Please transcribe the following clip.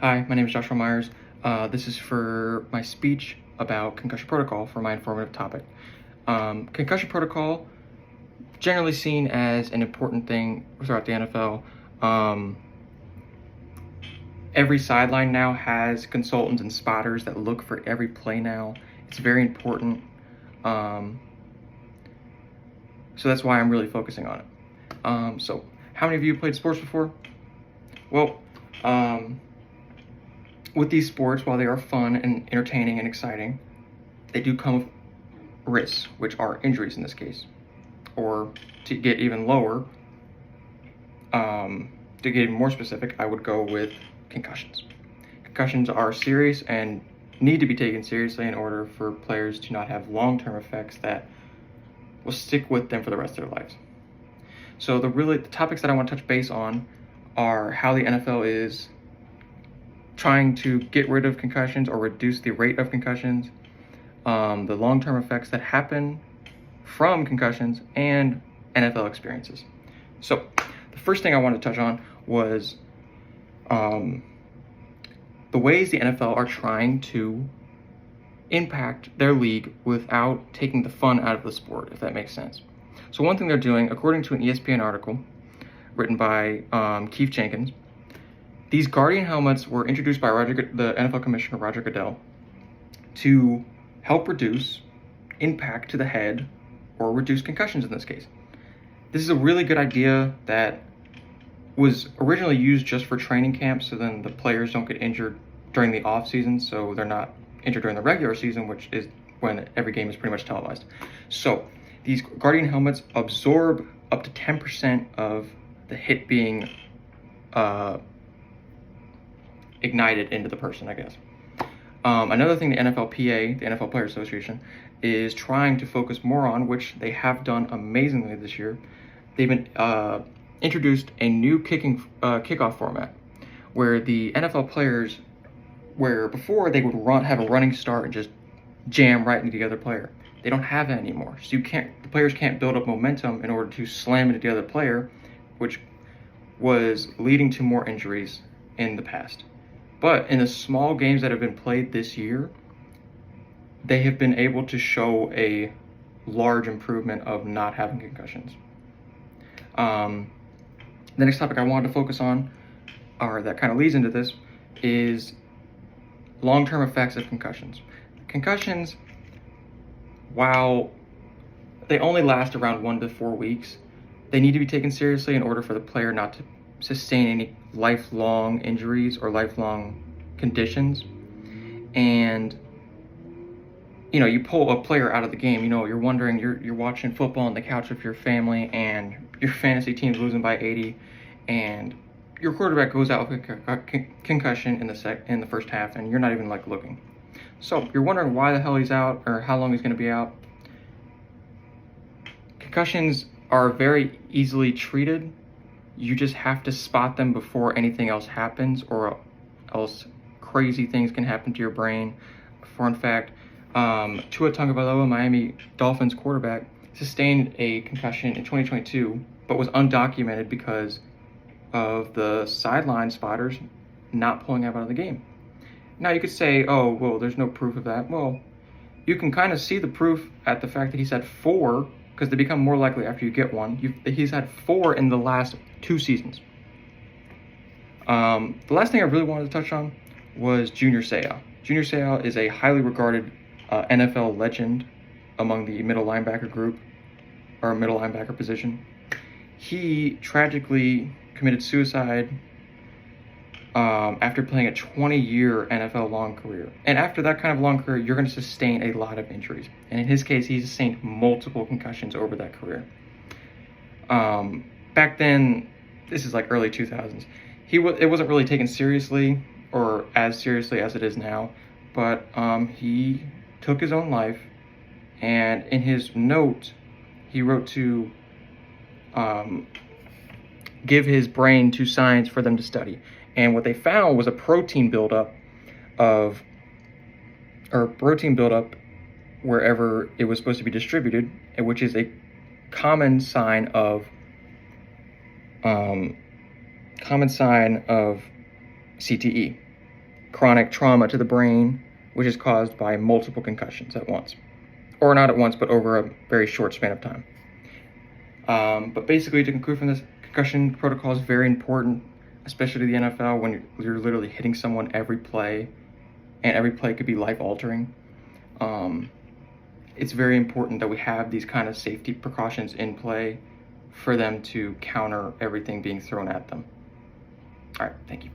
Hi, my name is Joshua Myers. This is for my speech about Concussion Protocol for my informative topic. Concussion Protocol, generally seen as an important thing throughout the NFL. Every sideline now has consultants and spotters that look for every play now. It's very important. So that's why I'm really focusing on it. So how many of you played sports before? Well, with these sports, while they are fun and entertaining and exciting, they do come with risks, which are injuries in this case. Or to get even lower, to get even more specific, I would go with concussions. Concussions are serious and need to be taken seriously in order for players to not have long-term effects that will stick with them for the rest of their lives. So the topics that I want to touch base on are how the NFL is trying to get rid of concussions or reduce the rate of concussions, the long-term effects that happen from concussions, and NFL experiences. So the first thing I wanted to touch on was the ways the NFL are trying to impact their league without taking the fun out of the sport, if that makes sense. So one thing they're doing, according to an ESPN article written by Keith Jenkins, these Guardian helmets were introduced by the NFL Commissioner Roger Goodell to help reduce impact to the head or reduce concussions in this case. This is a really good idea that was originally used just for training camps, so then the players don't get injured during the off season, so they're not injured during the regular season, which is when every game is pretty much televised. So these Guardian helmets absorb up to 10% of the hit being ignited into the person, I guess. Another thing the NFLPA, the NFL Players Association, is trying to focus more on, which they have done amazingly this year. They've been introduced a new kickoff format where the NFL players, where before they would have a running start and just jam right into the other player. They don't have that anymore. So the players can't build up momentum in order to slam into the other player, which was leading to more injuries in the past. But in the small games that have been played this year, they have been able to show a large improvement of not having concussions. The next topic I wanted to focus on, or that kind of leads into this, is long-term effects of concussions. Concussions, while they only last around 1 to 4 weeks, they need to be taken seriously in order for the player not to sustain any lifelong injuries or lifelong conditions. And you pull a player out of the game, you're wondering, you're watching football on the couch with your family and your fantasy team's losing by 80 and your quarterback goes out with a concussion in the first half and you're not even looking. So you're wondering why the hell he's out or how long he's going to be out. Concussions are very easily treated. You just have to spot them before anything else happens, or else crazy things can happen to your brain. Fun fact, Tua Tagovailoa, Miami Dolphins quarterback, sustained a concussion in 2022, but was undocumented because of the sideline spotters not pulling him out of the game. Now you could say, oh, well, there's no proof of that. Well, you can kind of see the proof at the fact that he's had 4, because they become more likely after you get one. He's had 4 in the last 2 seasons. The last thing I really wanted to touch on was Junior Seau. Junior Seau is a highly regarded NFL legend among the middle linebacker group, or middle linebacker position. He tragically committed suicide after playing a 20-year NFL long career. And after that kind of long career, you're going to sustain a lot of injuries. And in his case, he sustained multiple concussions over that career. Back then, this is early 2000s, it wasn't really taken seriously, or as seriously as it is now, but he took his own life, and in his note, he wrote to give his brain to science for them to study. And what they found was a protein buildup wherever it was supposed to be distributed, which is a common sign of CTE. chronic trauma to the brain, which is caused by multiple concussions at once. Or not at once, but over a very short span of time. But basically, to conclude from this, concussion protocol is very important, especially to the NFL, when you're literally hitting someone every play, and every play could be life-altering. It's very important that we have these kind of safety precautions in play for them to counter everything being thrown at them. All right, thank you.